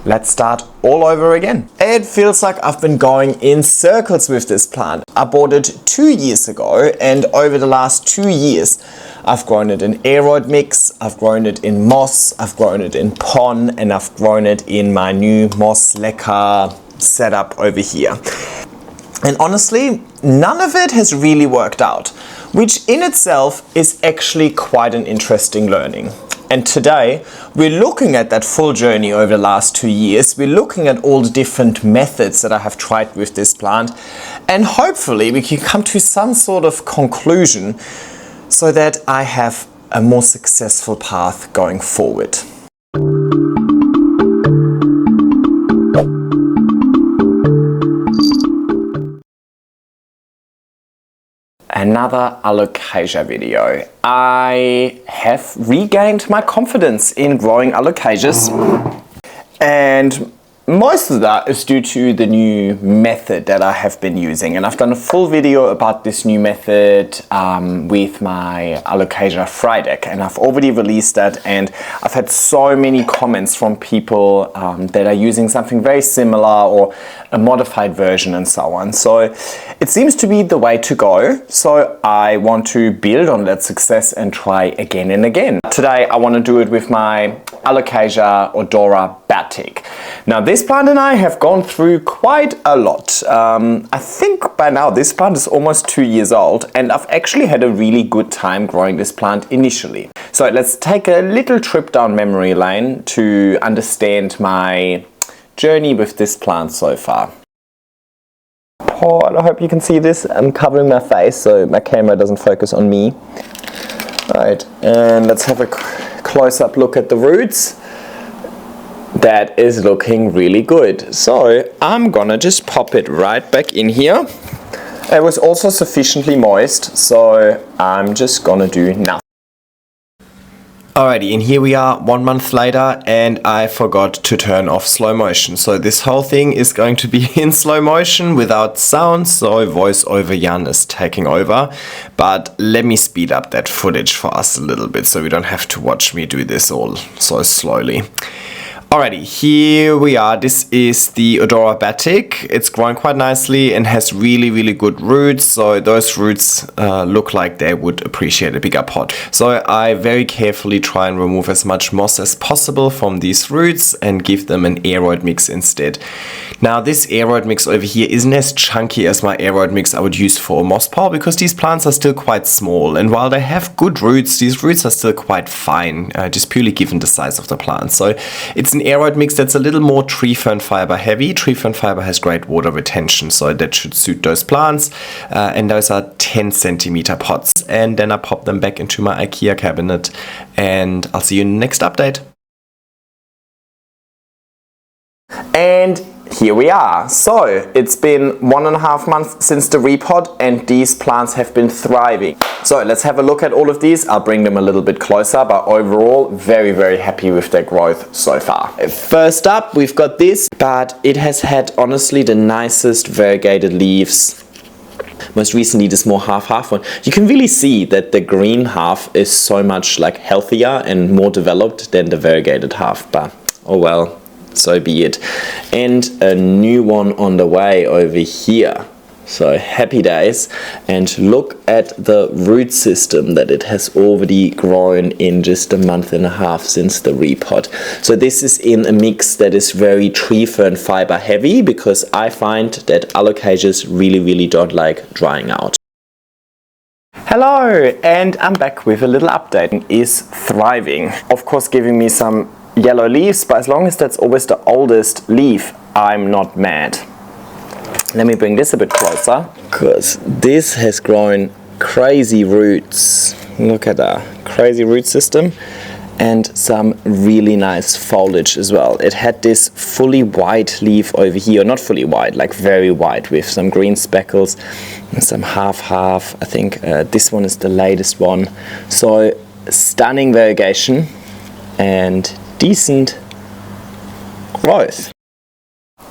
let's start all over again. It feels like I've been going in circles with this plant. I bought it 2 years ago, and over the last 2 years I've grown it in aeroid mix, I've grown it in moss, I've grown it in pon, and I've grown it in my new moss lecker setup over here. And honestly, none of it has really worked out, which in itself is actually quite an interesting learning. And today we're looking at that full journey over the last 2 years. We're looking at all the different methods that I have tried with this plant, and hopefully we can come to some sort of conclusion so that I have a more successful path going forward. Another Alocasia video. I have regained my confidence in growing Alocasias, and most of that is due to the new method that I have been using, and I've done a full video about this new method with my Alocasia fry deck, and I've already released that, and I've had so many comments from people that are using something very similar or a modified version and so on. So it seems to be the way to go, so I want to build on that success and try again and again. Today I want to do it with my Alocasia odora batik. Now this plant and I have gone through quite a lot. I think by now this plant is almost 2 years old, and I've actually had a really good time growing this plant initially. So let's take a little trip down memory lane to understand my journey with this plant so far. Oh, I hope you can see this. I'm covering my face so my camera doesn't focus on me. Right, and let's have a close-up look at the roots. That is looking really good. So I'm gonna just pop it right back in here. It was also sufficiently moist, so I'm just gonna do nothing. Alrighty, and here we are 1 month later, and I forgot to turn off slow motion. So this whole thing is going to be in slow motion without sound, so voiceover Jan is taking over. But let me speed up that footage for us a little bit so we don't have to watch me do this all so slowly. Alrighty, here we are. This is the odora batik. It's growing quite nicely and has really good roots. So those roots look like they would appreciate a bigger pot. So I very carefully try and remove as much moss as possible from these roots and give them an aeroid mix instead. Now this aeroid mix over here isn't as chunky as my aeroid mix I would use for a moss pile, because these plants are still quite small, and while they have good roots, these roots are still quite fine, just purely given the size of the plant. So it's an aeroid mix that's a little more tree fern fiber heavy. Tree fern fiber has great water retention, so that should suit those plants, and those are 10 centimeter pots. And then I pop them back into my IKEA cabinet, and I'll see you in the next update. And here we are. So it's been 1.5 months since the repot, and these plants have been thriving. So let's have a look at all of these. I'll bring them a little bit closer, but overall very happy with their growth so far. First up we've got this, but it has had honestly the nicest variegated leaves. Most recently this more half one. You can really see that the green half is so much like healthier and more developed than the variegated half, but oh well. So be it. And a new one on the way over here. So happy days. And look at the root system that it has already grown in just 1.5 months since the repot. So this is in a mix that is very tree fern fiber heavy, because I find that Alocasias really don't like drying out. Hello, and I'm back with a little update. It is thriving. Of course giving me some yellow leaves, but as long as that's always the oldest leaf, I'm not mad. Let me bring this a bit closer, because this has grown crazy roots. Look at that crazy root system, and some really nice foliage as well. It had this fully white leaf over here, not fully white, like very white, with some green speckles and some half. I think this one is the latest one. So stunning variegation and decent growth.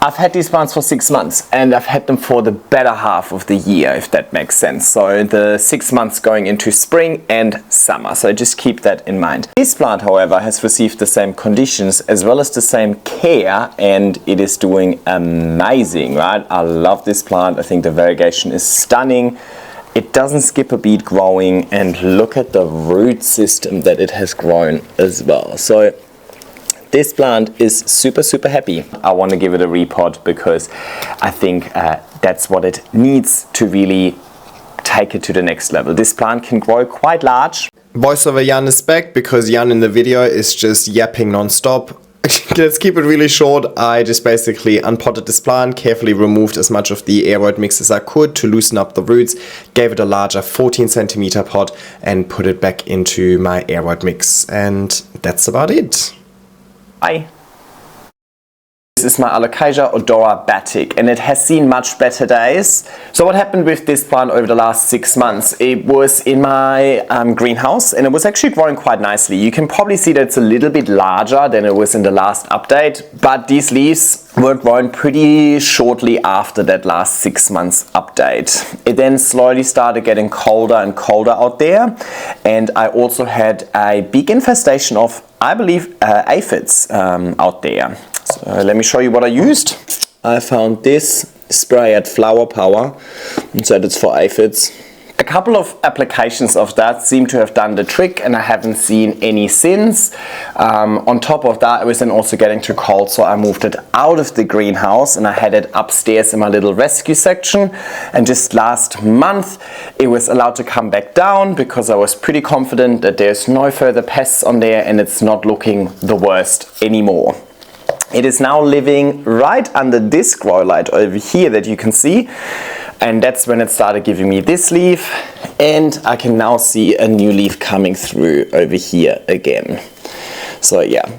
I've had these plants for 6 months and I've had them for the better half of the year, if that makes sense. So the 6 months going into spring and summer. So just keep that in mind. This plant, however, has received the same conditions as well as the same care, and it is doing amazing, right? I love this plant. I think the variegation is stunning. It doesn't skip a beat growing, and look at the root system that it has grown as well. So this plant is super happy. I want to give it a repot because I think that's what it needs to really take it to the next level. This plant can grow quite large. Voiceover Jan is back because Jan in the video is just yapping non-stop. Let's keep it really short. I just basically unpotted this plant, carefully removed as much of the aeroid mix as I could to loosen up the roots, gave it a larger 14 centimeter pot and put it back into my aeroid mix. And that's about it. Bye. This is my Alocasia odora batik, and it has seen much better days. So what happened with this plant over the last 6 months? It was in my greenhouse and it was actually growing quite nicely. You can probably see that it's a little bit larger than it was in the last update, but these leaves were growing pretty shortly after that last 6 months update. It then slowly started getting colder and colder out there, and I also had a big infestation of, I believe, aphids out there. So let me show you what I used. I found this spray at Flower Power and said it's for aphids. A couple of applications of that seem to have done the trick, and I haven't seen any since. On top of that, it was then also getting too cold, so I moved it out of the greenhouse and I had it upstairs in my little rescue section. And just last month, it was allowed to come back down because I was pretty confident that there's no further pests on there and it's not looking the worst anymore. It is now living right under this grow light over here that you can see, and that's when it started giving me this leaf, and I can now see a new leaf coming through over here again. So yeah,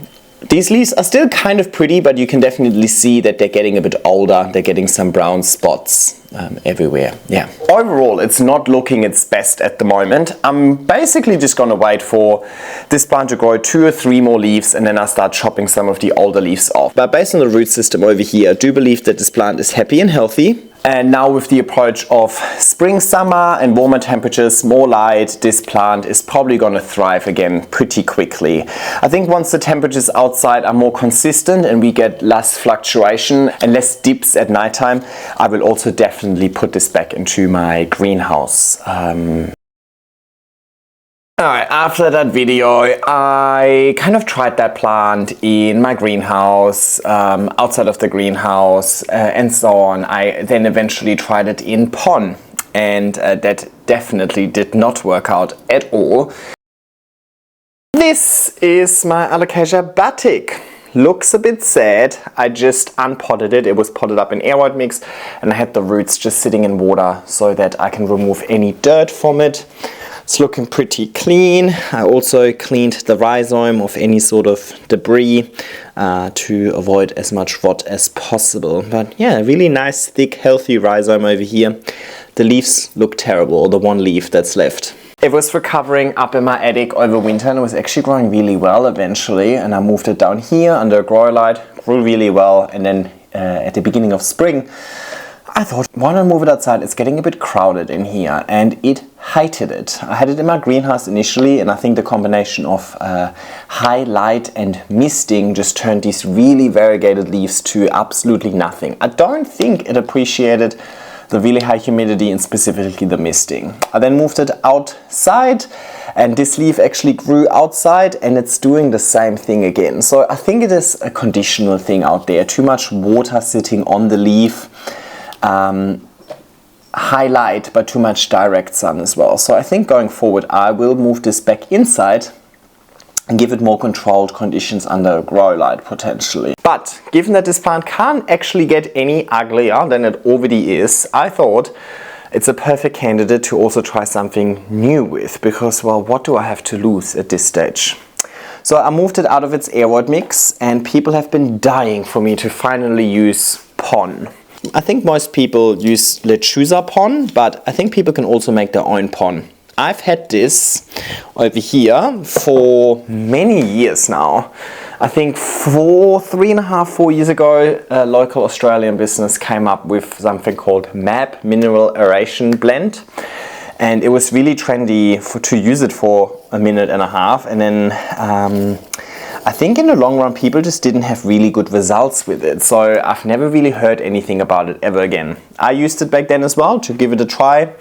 these leaves are still kind of pretty, but you can definitely see that they're getting a bit older. They're getting some brown spots everywhere. Yeah. Overall, it's not looking its best at the moment. I'm basically just going to wait for this plant to grow 2 or 3 more leaves, and then I'll start chopping some of the older leaves off. But based on the root system over here, I do believe that this plant is happy and healthy. And now with the approach of spring, summer and warmer temperatures, more light, this plant is probably going to thrive again pretty quickly. I think once the temperatures outside are more consistent and we get less fluctuation and less dips at nighttime, I will also definitely put this back into my greenhouse. Alright, after that video, I kind of tried that plant in my greenhouse, outside of the greenhouse, and so on. I then eventually tried it in pon, and that definitely did not work out at all. This is my Alocasia batik. Looks a bit sad. I just unpotted it. It was potted up in aeroid mix, and I had the roots just sitting in water so that I can remove any dirt from it. It's looking pretty clean. I also cleaned the rhizome of any sort of debris to avoid as much rot as possible. But yeah, really nice, thick, healthy rhizome over here. The leaves look terrible, the one leaf that's left. It was recovering up in my attic over winter and it was actually growing really well eventually. And I moved it down here under a grow light, grew really well. And then at the beginning of spring, I thought, why not move it outside? It's getting a bit crowded in here, and it hated it. I had it in my greenhouse initially, and I think the combination of high light and misting just turned these really variegated leaves to absolutely nothing. I don't think it appreciated the really high humidity and specifically the misting. I then moved it outside, and this leaf actually grew outside, and it's doing the same thing again. So I think it is a conditional thing out there. Too much water sitting on the leaf. High light but too much direct sun as well. So I think going forward I will move this back inside and give it more controlled conditions under a grow light potentially. But given that this plant can't actually get any uglier than it already is, I thought it's a perfect candidate to also try something new with, because well, what do I have to lose at this stage? So I moved it out of its aeroid mix, and people have been dying for me to finally use pon. I think most people use lechuza pon, but I think people can also make their own pon. I've had this over here for many years now. I think 3.5, 4 years ago, a local Australian business came up with something called MAB, Mineral Aeration Blend. And it was really trendy to use it for 1.5 minutes. And then I think in the long run, people just didn't have really good results with it. So I've never really heard anything about it ever again. I used it back then as well to give it a try.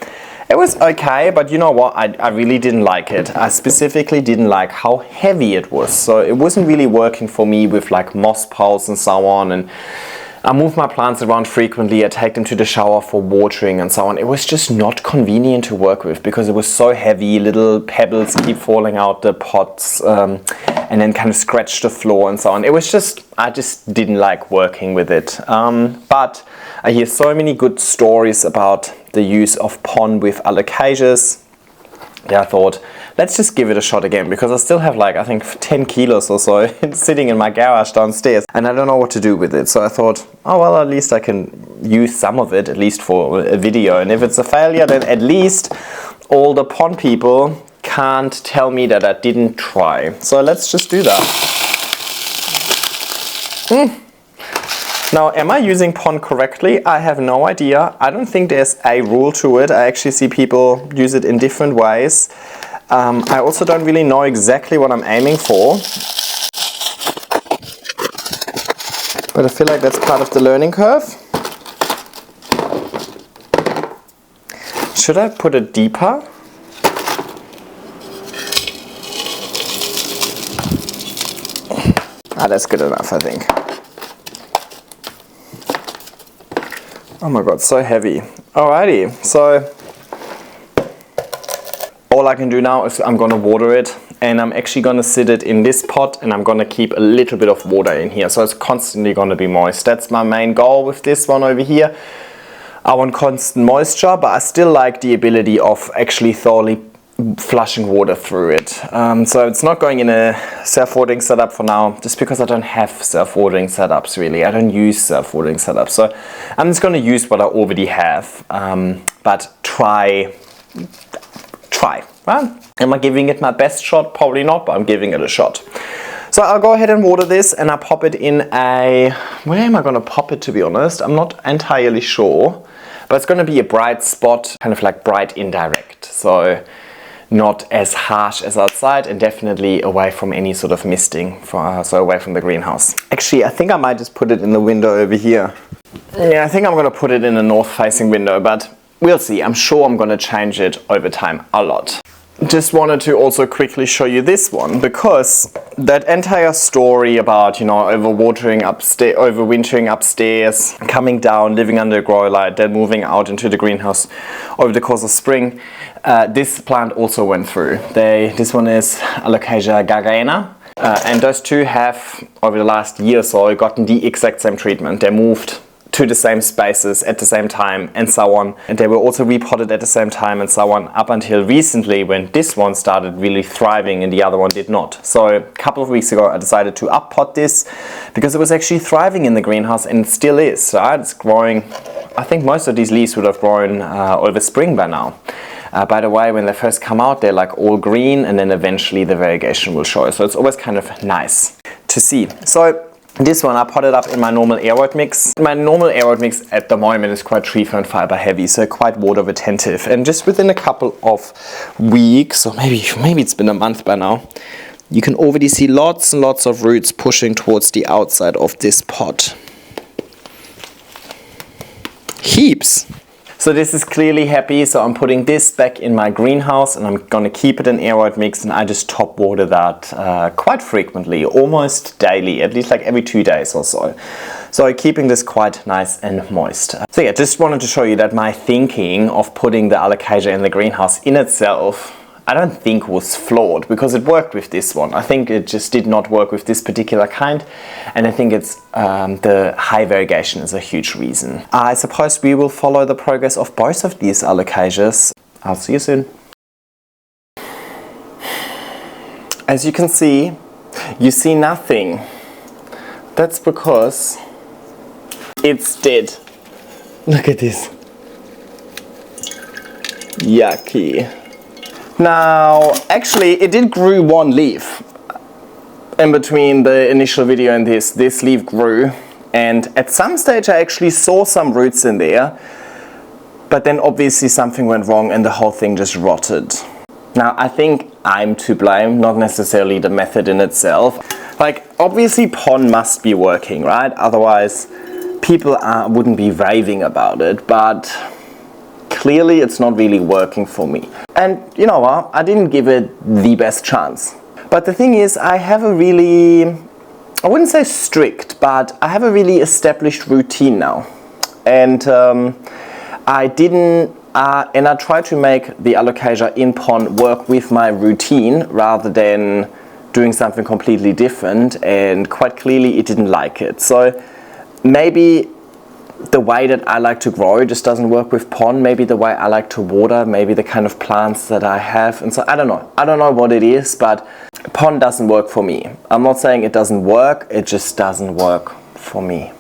It was okay, but you know what, I really didn't like it. I specifically didn't like how heavy it was. So it wasn't really working for me with like moss piles and so on. And I move my plants around frequently. I take them to the shower for watering and so on. It was just not convenient to work with because it was so heavy. Little pebbles keep falling out the pots and then kind of scratch the floor and so on. It was just, I just didn't like working with it. But I hear so many good stories about the use of pon with Alocasias. Yeah, I thought, let's just give it a shot again, because I still have like, I think 10 kilos or so sitting in my garage downstairs and I don't know what to do with it. So I thought, oh well, at least I can use some of it, at least for a video. And if it's a failure, then at least all the pon people can't tell me that I didn't try. So let's just do that. Now, am I using pon correctly? I have no idea. I don't think there's a rule to it. I actually see people use it in different ways. I also don't really know exactly what I'm aiming for. But I feel like that's part of the learning curve. Should I put it deeper? Ah, that's good enough, I think. Oh my god, so heavy. Alrighty, so all I can do now is I'm gonna water it, and I'm actually gonna sit it in this pot and I'm gonna keep a little bit of water in here, so it's constantly gonna be moist. That's my main goal with this one over here. I want constant moisture, but I still like the ability of actually thoroughly flushing water through it. So it's not going in a self-watering setup for now, just because I don't have self-watering setups really. I don't use self-watering setups, so I'm just going to use what I already have. But try. Right? Am I giving it my best shot? Probably not, but I'm giving it a shot. So I'll go ahead and water this, and I pop it in a, where am I going to pop it, to be honest? I'm not entirely sure, but it's going to be a bright spot, kind of like bright indirect. So not as harsh as outside, and definitely away from any sort of misting, so away from the greenhouse. Actually, I think I might just put it in the window over here. Yeah, I think I'm going to put it in a north-facing window, but we'll see. I'm sure I'm going to change it over time a lot. Just wanted to also quickly show you this one, because that entire story about, you know, overwatering upstairs, overwintering upstairs, coming down, living under a grow light, then moving out into the greenhouse over the course of spring, this plant also went through. This one is Alocasia Gathera, and those two have, over the last year or so, gotten the exact same treatment. They moved to the same spaces at the same time and so on, and they were also repotted at the same time and so on, up until recently when this one started really thriving and the other one did not. So a couple of weeks ago I decided to up-pot this because it was actually thriving in the greenhouse, and it still is. Right? It's growing. I think most of these leaves would have grown over spring by now. By the way, when they first come out, they're like all green, and then eventually the variegation will show. So it's always kind of nice to see. So this one I potted up in my normal aeroid mix. My normal aeroid mix at the moment is quite tree fern fiber heavy, so quite water retentive. And just within a couple of weeks, or maybe it's been a month by now, you can already see lots and lots of roots pushing towards the outside of this pot. Heaps! So this is clearly happy, so I'm putting this back in my greenhouse, and I'm gonna keep it in aeroid mix, and I just top water that quite frequently, almost daily, at least like every 2 days or so. So keeping this quite nice and moist. So yeah, just wanted to show you that my thinking of putting the Alocasia in the greenhouse in itself, I don't think was flawed, because it worked with this one. I think it just did not work with this particular kind, and I think it's the high variegation is a huge reason. I suppose we will follow the progress of both of these Alocasias. I'll see you soon. As you can see, you see nothing. That's because it's dead. Look at this. Yucky. Now, actually, it did grow one leaf. in between the initial video and this leaf grew, and at some stage I actually saw some roots in there, but then obviously something went wrong and the whole thing just rotted. Now I think I'm to blame, not necessarily the method in itself. Like, obviously pon must be working, right? Otherwise people wouldn't be raving about it, but clearly it's not really working for me. And you know what, I didn't give it the best chance. But the thing is, I have a really, I wouldn't say strict, but I have a really established routine now. And I tried to make the Alocasia in pon work with my routine rather than doing something completely different, and quite clearly it didn't like it. So maybe the way that I like to grow just doesn't work with pon, maybe the way I like to water, maybe the kind of plants that I have, and so I don't know what it is, but pon doesn't work for me. I'm not saying it doesn't work, it just doesn't work for me.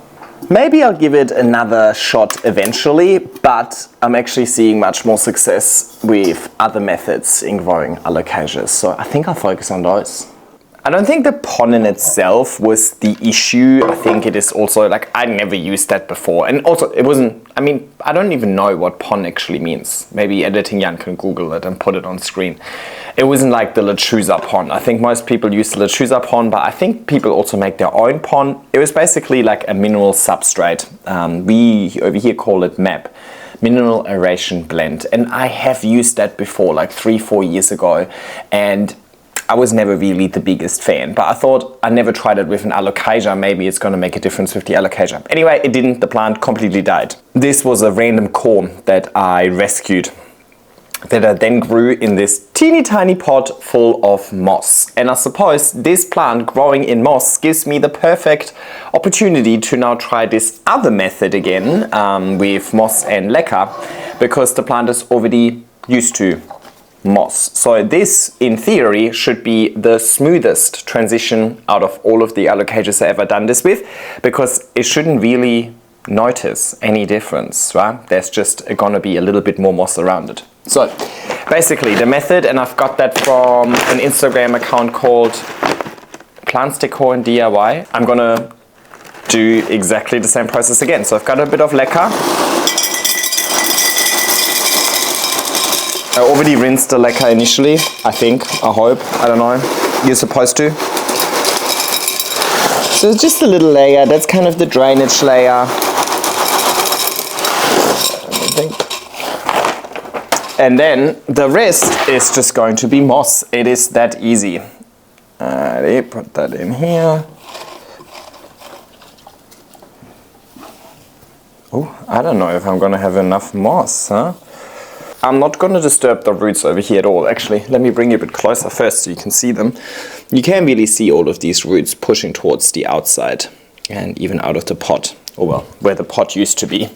Maybe I'll give it another shot eventually, but I'm actually seeing much more success with other methods in growing Alocasias, so I think I'll focus on those. I don't think the pon in itself was the issue. I think it is also, like, I never used that before. And also, it wasn't, I mean, I don't even know what pon actually means. Maybe editing Jan can Google it and put it on screen. It wasn't like the lechuza pon. I think most people use the lechuza pon, but I think people also make their own pon. It was basically like a mineral substrate. We over here call it MAP, Mineral Aeration Blend. And I have used that before, like 3-4 years ago. And I was never really the biggest fan, but I thought I never tried it with an Alocasia. Maybe it's going to make a difference with the Alocasia. Anyway, it didn't. The plant completely died. This was a random core that I rescued, that I then grew in this teeny tiny pot full of moss. And I suppose this plant growing in moss gives me the perfect opportunity to now try this other method again with moss and leca, because the plant is already used to moss. So this, in theory, should be the smoothest transition out of all of the Alocasias I've ever done this with, because it shouldn't really notice any difference, right? There's just gonna be a little bit more moss around it. So basically the method, and I've got that from an Instagram account called Plants Decor and DIY. I'm gonna do exactly the same process again. So I've got a bit of leca. I already rinsed the leca initially, I think, I hope, I don't know, you're supposed to. So it's just a little layer, that's kind of the drainage layer. I think. And then the rest is just going to be moss, it is that easy. Alrighty, put that in here. Oh, I don't know if I'm gonna have enough moss, huh? I'm not going to disturb the roots over here at all. Actually, let me bring you a bit closer first so you can see them. You can really see all of these roots pushing towards the outside and even out of the pot, or well, where the pot used to be.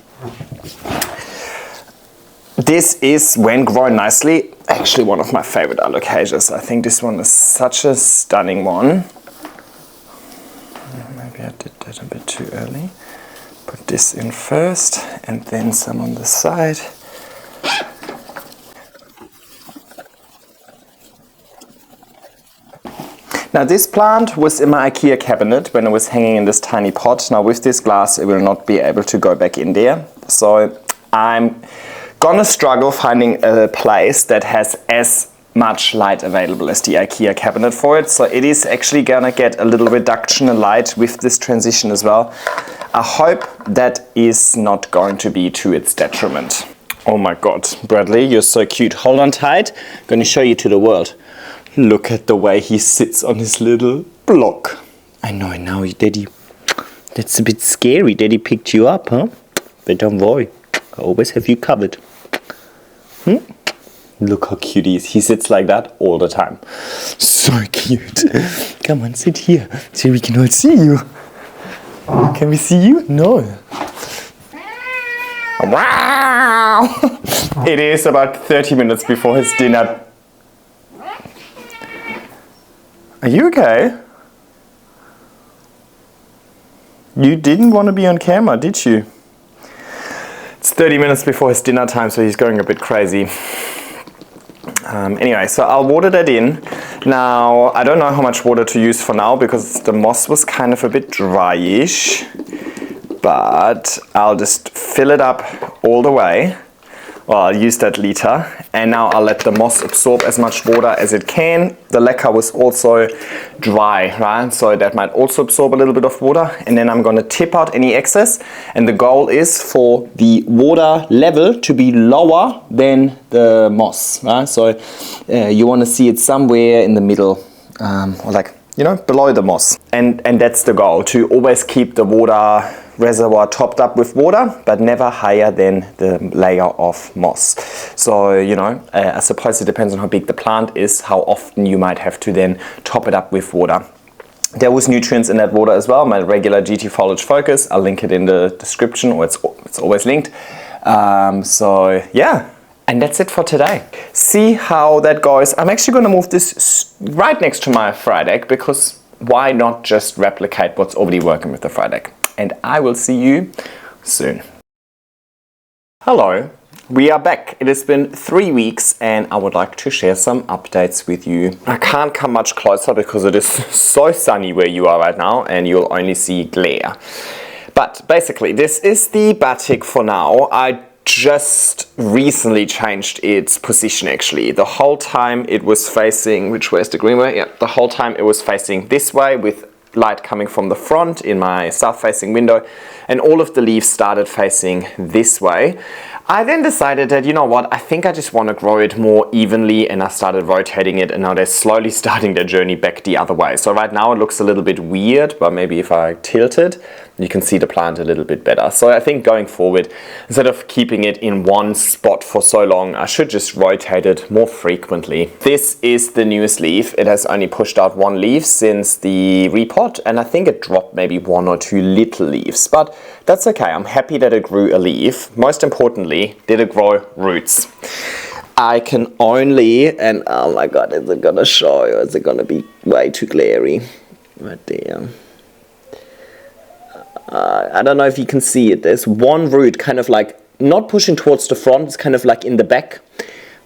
This is, when grown nicely, actually one of my favorite Alocasias. I think this one is such a stunning one. Maybe I did that a bit too early. Put this in first and then some on the side. Now this plant was in my IKEA cabinet when it was hanging in this tiny pot. Now with this glass it will not be able to go back in there. So I'm gonna struggle finding a place that has as much light available as the IKEA cabinet for it. So it is actually gonna get a little reduction in light with this transition as well. I hope that is not going to be to its detriment. Oh my God, Bradley, you're so cute. Hold on tight, I'm gonna show you to the world. Look at the way he sits on his little block. I know now, Daddy, that's a bit scary. Daddy picked you up, huh? But don't worry, I always have you covered. Look how cute he is. He sits like that all the time. So cute. Come on, sit here so we can all see you. Can we see you? No. Wow! It is about 30 minutes before his dinner. Are you okay? You didn't want to be on camera, did you? It's 30 minutes before his dinner time, so he's going a bit crazy. Anyway, so I'll water that in. Now, I don't know how much water to use for now because the moss was kind of a bit dryish, but I'll just fill it up all the way. Well, I'll use that liter, and now I'll let the moss absorb as much water as it can. The leca was also dry, right? So that might also absorb a little bit of water, and then I'm gonna tip out any excess, and the goal is for the water level to be lower than the moss, right? So you wanna see it somewhere in the middle, or like, you know, below the moss. And that's the goal, to always keep the water reservoir topped up with water, but never higher than the layer of moss. So, you know, I suppose it depends on how big the plant is, how often you might have to then top it up with water. There was nutrients in that water as well, my regular GT Foliage Focus. I'll link it in the description, or it's always linked. So yeah, and that's it for today. See how that goes. I'm actually gonna move this right next to my fry deck, because why not just replicate what's already working with the fry deck? And I will see you soon. Hello, we are back. It has been 3 weeks and I would like to share some updates with you. I can't come much closer because it is so sunny where you are right now and you'll only see glare. But basically, this is the batik for now. I just recently changed its position actually. The whole time it was facing, which way is the green way? Yeah, the whole time it was facing this way with light coming from the front in my south facing window, and all of the leaves started facing this way. I then decided that, you know what, I think I just want to grow it more evenly, and I started rotating it, and now they're slowly starting their journey back the other way. So right now it looks a little bit weird, but maybe if I tilt it, you can see the plant a little bit better. So I think going forward, instead of keeping it in one spot for so long, I should just rotate it more frequently. This is the newest leaf. It has only pushed out one leaf since the repot, and I think it dropped maybe 1 or 2 little leaves, but that's okay. I'm happy that it grew a leaf. Most importantly, did it grow roots? I can only, and oh my god, is it gonna show or is it gonna be way too glary? Right there. I don't know if you can see it. There's one root kind of like not pushing towards the front, it's kind of like in the back.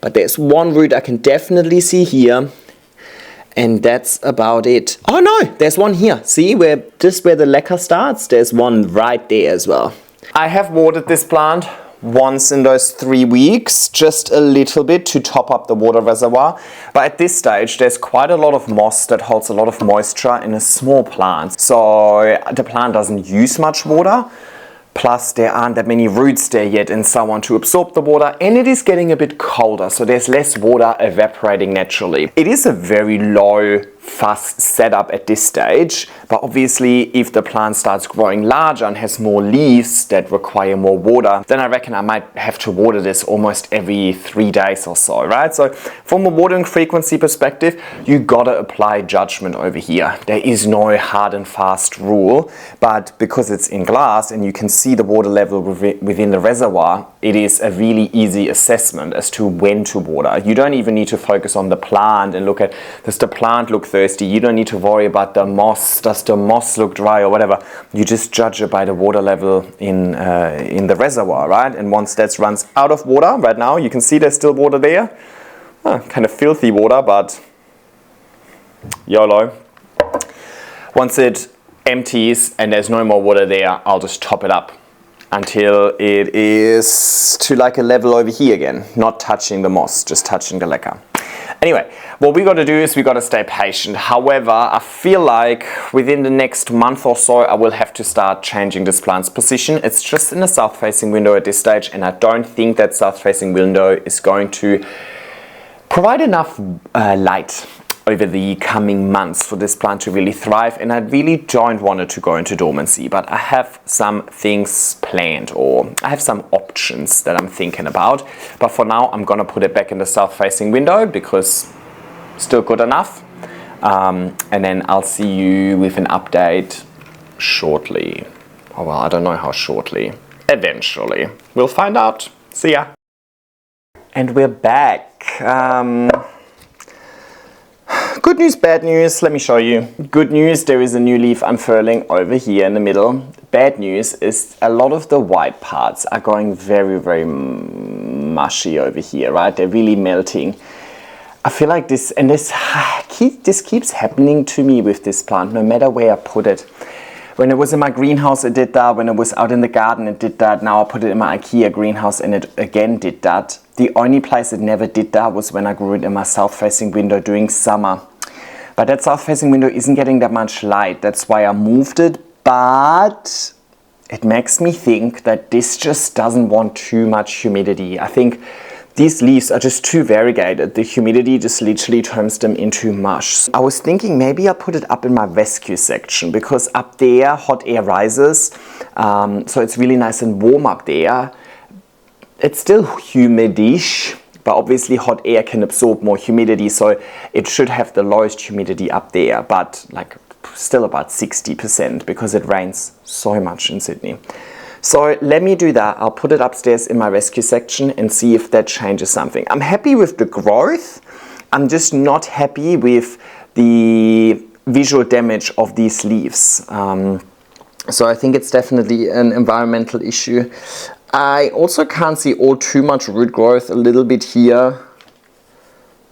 But there's one root I can definitely see here. And that's about it. Oh no, there's one here. See where just where the leca starts? There's one right there as well. I have watered this plant once in those 3 weeks, just a little bit to top up the water reservoir. But at this stage, there's quite a lot of moss that holds a lot of moisture in a small plant. So the plant doesn't use much water. Plus there aren't that many roots there yet and so on to absorb the water, and it is getting a bit colder, so there's less water evaporating naturally. It is a very low fuss setup at this stage, but obviously if the plant starts growing larger and has more leaves that require more water, then I reckon I might have to water this almost every 3 days or so, right? So from a watering frequency perspective, you gotta apply judgment over here. There is no hard and fast rule, but because it's in glass and you can see the water level within the reservoir, it is a really easy assessment as to when to water. You don't even need to focus on the plant and look at, does the plant look thirsty? You don't need to worry about the moss. Does the moss look dry or whatever? You just judge it by the water level in the reservoir, right? And once that runs out of water, right now you can see there's still water there. Kind of filthy water, but YOLO. Once it empties and there's no more water there, I'll just top it up until it is to like a level over here again, not touching the moss, just touching the leca. Anyway, what we got to do is we got to stay patient. However, I feel like within the next month or so, I will have to start changing this plant's position. It's just in a south-facing window at this stage, and I don't think that south-facing window is going to provide enough light over the coming months for this plant to really thrive, and I really don't want it to go into dormancy, but I have some things planned, or I have some options that I'm thinking about. But for now, I'm gonna put it back in the south-facing window because still good enough. And then I'll see you with an update shortly. Oh well, I don't know how shortly. Eventually. We'll find out. See ya. And we're back. Good news, bad news, let me show you. Good news, there is a new leaf unfurling over here in the middle. Bad news is a lot of the white parts are going very, very mushy over here, right? They're really melting. I feel like this keeps happening to me with this plant, no matter where I put it. When it was in my greenhouse, it did that. When it was out in the garden, it did that. Now I put it in my IKEA greenhouse and it again did that. The only place it never did that was when I grew it in my south-facing window during summer. But that south-facing window isn't getting that much light. That's why I moved it. But it makes me think that this just doesn't want too much humidity. I think these leaves are just too variegated. The humidity just literally turns them into mush. I was thinking maybe I'll put it up in my rescue section, because up there hot air rises, so it's really nice and warm up there. It's still humidish, but obviously hot air can absorb more humidity, so it should have the lowest humidity up there, but like still about 60% because it rains so much in Sydney. So let me do that. I'll put it upstairs in my rescue section and see if that changes something. I'm happy with the growth. I'm just not happy with the visual damage of these leaves. So I think it's definitely an environmental issue. I also can't see all too much root growth, a little bit here.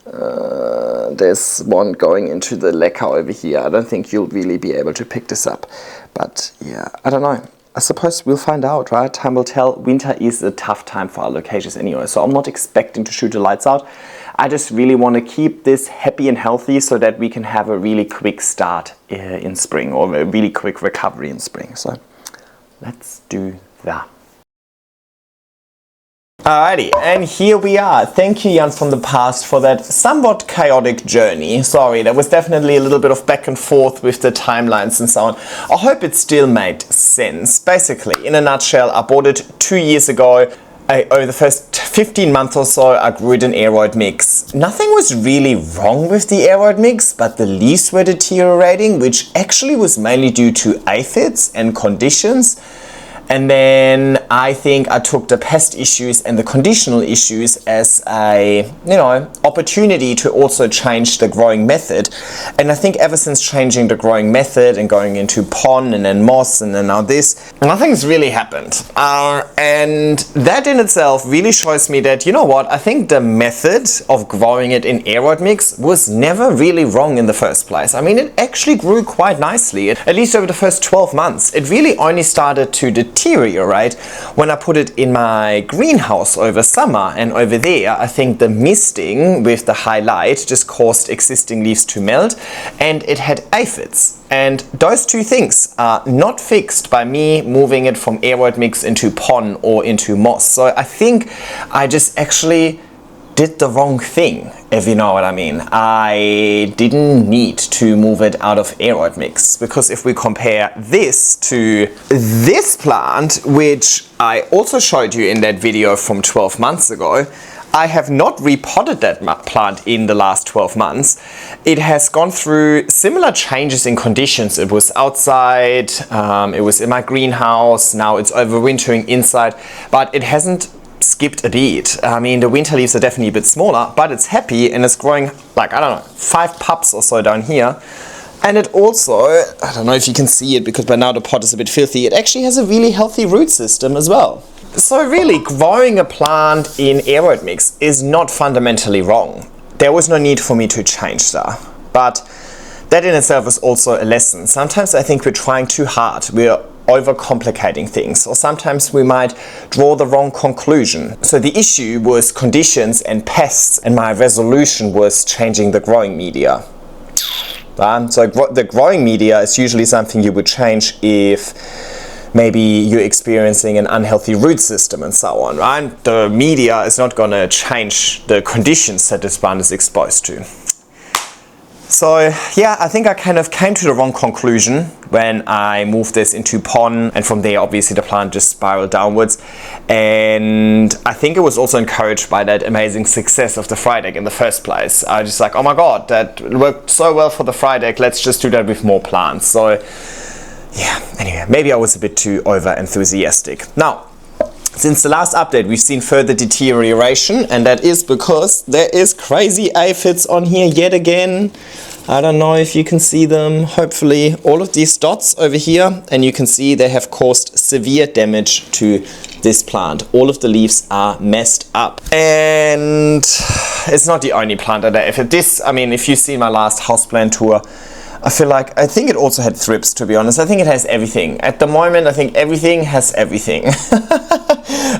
There's one going into the leca over here. I don't think you'll really be able to pick this up. But yeah, I don't know. I suppose we'll find out, right? Time will tell. Winter is a tough time for Alocasias anyway, so I'm not expecting to shoot the lights out. I just really want to keep this happy and healthy so that we can have a really quick start in spring, or a really quick recovery in spring. So let's do that. Alrighty, and here we are. Thank you, Jan from the past, for that somewhat chaotic journey. Sorry, there was definitely a little bit of back and forth with the timelines and so on. I hope it still made sense. Basically, in a nutshell, I bought it 2 years ago. Over the first 15 months or so, I grew it in aeroid mix. Nothing was really wrong with the aeroid mix, but the leaves were deteriorating, which actually was mainly due to aphids and conditions. And then I think I took the pest issues and the conditional issues as a, opportunity to also change the growing method. And I think ever since changing the growing method and going into pon and then moss and then now this, nothing's really happened. And that in itself really shows me that, I think the method of growing it in aeroid mix was never really wrong in the first place. I mean, it actually grew quite nicely, at least over the first 12 months. It really only started to deteriorate when I put it in my greenhouse over summer, and over there I think the misting with the high light just caused existing leaves to melt, and it had aphids. And those two things are not fixed by me moving it from aeroid mix into pon or into moss. So I think I just actually did the wrong thing, if you know what I mean. I didn't need to move it out of aeroid mix, because if we compare this to this plant, which I also showed you in that video from 12 months ago, I have not repotted that plant in the last 12 months. It has gone through similar changes in conditions. It was outside, it was in my greenhouse, now it's overwintering inside, but it hasn't skipped a beat. I mean, the winter leaves are definitely a bit smaller, but it's happy and it's growing like, 5 pups or so down here. And it also, I don't know if you can see it because by now the pot is a bit filthy, it actually has a really healthy root system as well. So really, growing a plant in aeroid mix is not fundamentally wrong. There was no need for me to change that. But that in itself is also a lesson. Sometimes I think we're trying too hard. We're overcomplicating things, or sometimes we might draw the wrong conclusion. So the issue was conditions and pests, and my resolution was changing the growing media. So the growing media is usually something you would change if maybe you're experiencing an unhealthy root system and so on, right? The media is not going to change the conditions that this plant is exposed to. So yeah, I think I kind of came to the wrong conclusion when I moved this into pon, and from there obviously the plant just spiraled downwards. And I think it was also encouraged by that amazing success of the fry deck in the first place. I was just like, oh my god, that worked so well for the fry deck, let's just do that with more plants. So yeah, anyway, maybe I was a bit too over enthusiastic. Now, since the last update, we've seen further deterioration, and that is because there is crazy aphids on here yet again. I don't know if you can see them, hopefully. All of these dots over here, and you can see they have caused severe damage to this plant. All of the leaves are messed up. And it's not the only plant that I have. This, I mean, if you've seen my last houseplant tour, I think it also had thrips, to be honest. I think it has everything. At the moment, I think everything has everything.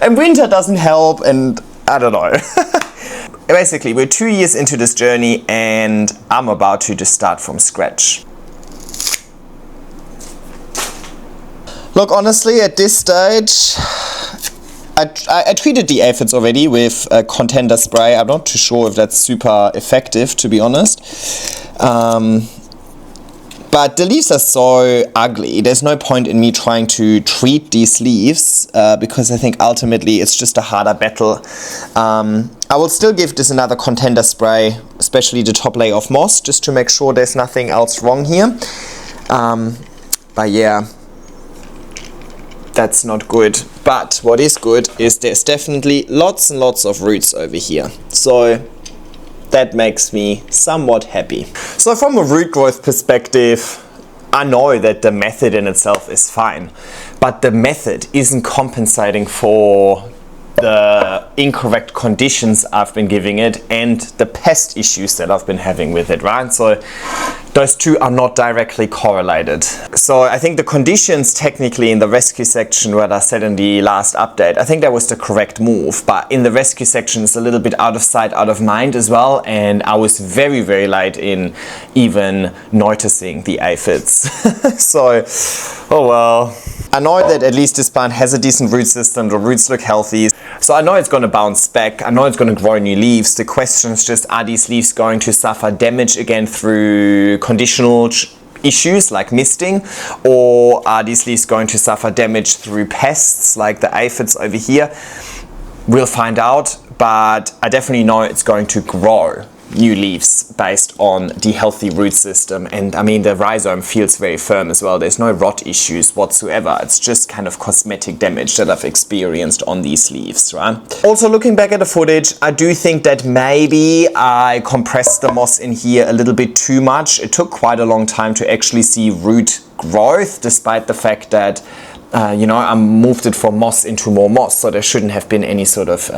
And winter doesn't help, and I don't know. Basically, we're 2 years into this journey and I'm about to just start from scratch. Look, honestly, at this stage, I treated the aphids already with a contender spray. I'm not too sure if that's super effective, to be honest. But the leaves are so ugly, there's no point in me trying to treat these leaves because I think ultimately it's just a harder battle. I will still give this another contender spray, especially the top layer of moss, just to make sure there's nothing else wrong here. But yeah, that's not good. But what is good is there's definitely lots and lots of roots over here. So that makes me somewhat happy. So from a root growth perspective, I know that the method in itself is fine, but the method isn't compensating for the incorrect conditions I've been giving it and the pest issues that I've been having with it, right? So those two are not directly correlated. So I think the conditions technically in the rescue section, what I said in the last update, I think that was the correct move, but in the rescue section it's a little bit out of sight, out of mind as well, and I was very, very late in even noticing the aphids. So, oh well. I know that at least this plant has a decent root system, the roots look healthy, so I know it's going to bounce back, I know it's going to grow new leaves. The question is just, are these leaves going to suffer damage again through conditional issues like misting, or are these leaves going to suffer damage through pests like the aphids over here? We'll find out, but I definitely know it's going to grow new leaves based on the healthy root system, and I mean the rhizome feels very firm as well. There's no rot issues whatsoever. It's just kind of cosmetic damage that I've experienced on these leaves, right? Also, looking back at the footage, I do think that maybe I compressed the moss in here a little bit too much. It took quite a long time to actually see root growth, despite the fact that you know, I moved it from moss into more moss, so there shouldn't have been any sort of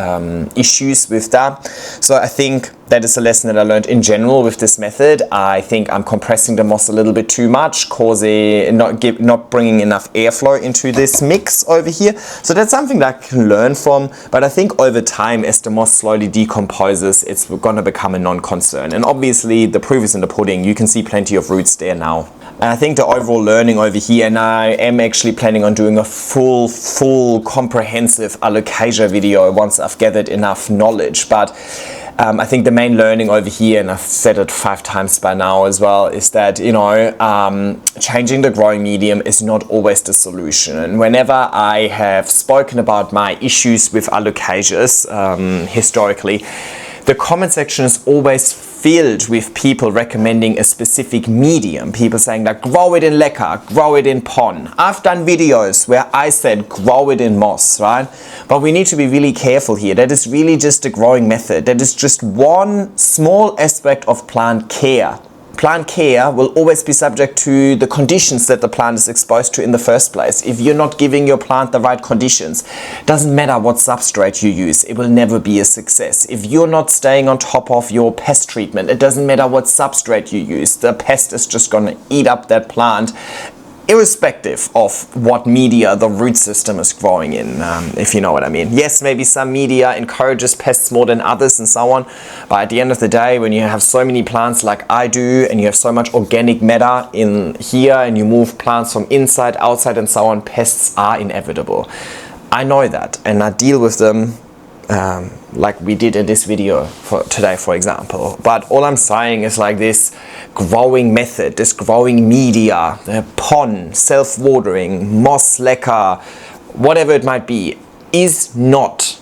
issues with that. So I think that is a lesson that I learned in general with this method. I think I'm compressing the moss a little bit too much, causing not bringing enough airflow into this mix over here. So that's something that I can learn from, but I think over time, as the moss slowly decomposes, it's going to become a non-concern. And obviously, the proof is in the pudding. You can see plenty of roots there now. And I think the overall learning over here, and I am actually planning on doing a full comprehensive Alocasia video once I've gathered enough knowledge, but I think the main learning over here, and I've said it 5 times by now as well, is that, you know, changing the growing medium is not always the solution. And whenever I have spoken about my issues with Alocasias historically, the comment section is always filled with people recommending a specific medium. People saying that grow it in leca, grow it in pon. I've done videos where I said grow it in moss, right? But we need to be really careful here. That is really just a growing method. That is just one small aspect of plant care. Plant care will always be subject to the conditions that the plant is exposed to in the first place. If you're not giving your plant the right conditions, doesn't matter what substrate you use, it will never be a success. If you're not staying on top of your pest treatment, it doesn't matter what substrate you use, the pest is just going to eat up that plant, irrespective of what media the root system is growing in, if you know what I mean. Yes, maybe some media encourages pests more than others and so on, but at the end of the day, when you have so many plants like I do, and you have so much organic matter in here, and you move plants from inside, outside and so on, pests are inevitable. I know that, and I deal with them like we did in this video for today, for example. But all I'm saying is, like, this growing method, this growing media, the pon, self-watering, moss leca, whatever it might be, is not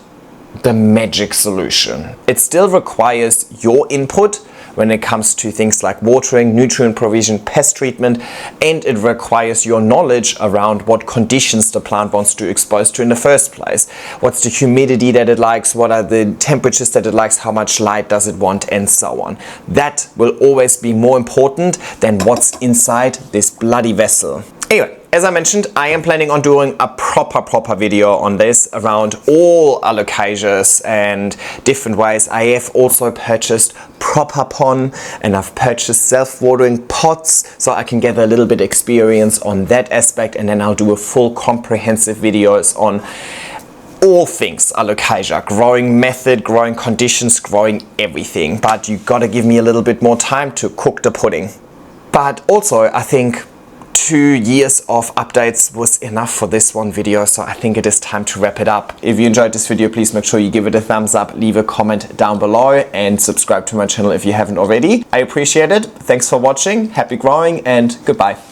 the magic solution. It still requires your input when it comes to things like watering, nutrient provision, pest treatment, and it requires your knowledge around what conditions the plant wants to expose to in the first place. What's the humidity that it likes, what are the temperatures that it likes, how much light does it want, and so on. That will always be more important than what's inside this bloody vessel. Anyway, as I mentioned, I am planning on doing a proper video on this around all Alocasias and different ways. I have also purchased proper pon and I've purchased self-watering pots so I can get a little bit experience on that aspect, and then I'll do a full comprehensive videos on all things Alocasia, growing method, growing conditions, growing everything. But you gotta give me a little bit more time to cook the pudding. But also I think 2 years of updates was enough for this one video, so I think it is time to wrap it up. If you enjoyed this video, please make sure you give it a thumbs up, leave a comment down below, and subscribe to my channel if you haven't already. I appreciate it. Thanks for watching, happy growing, and goodbye.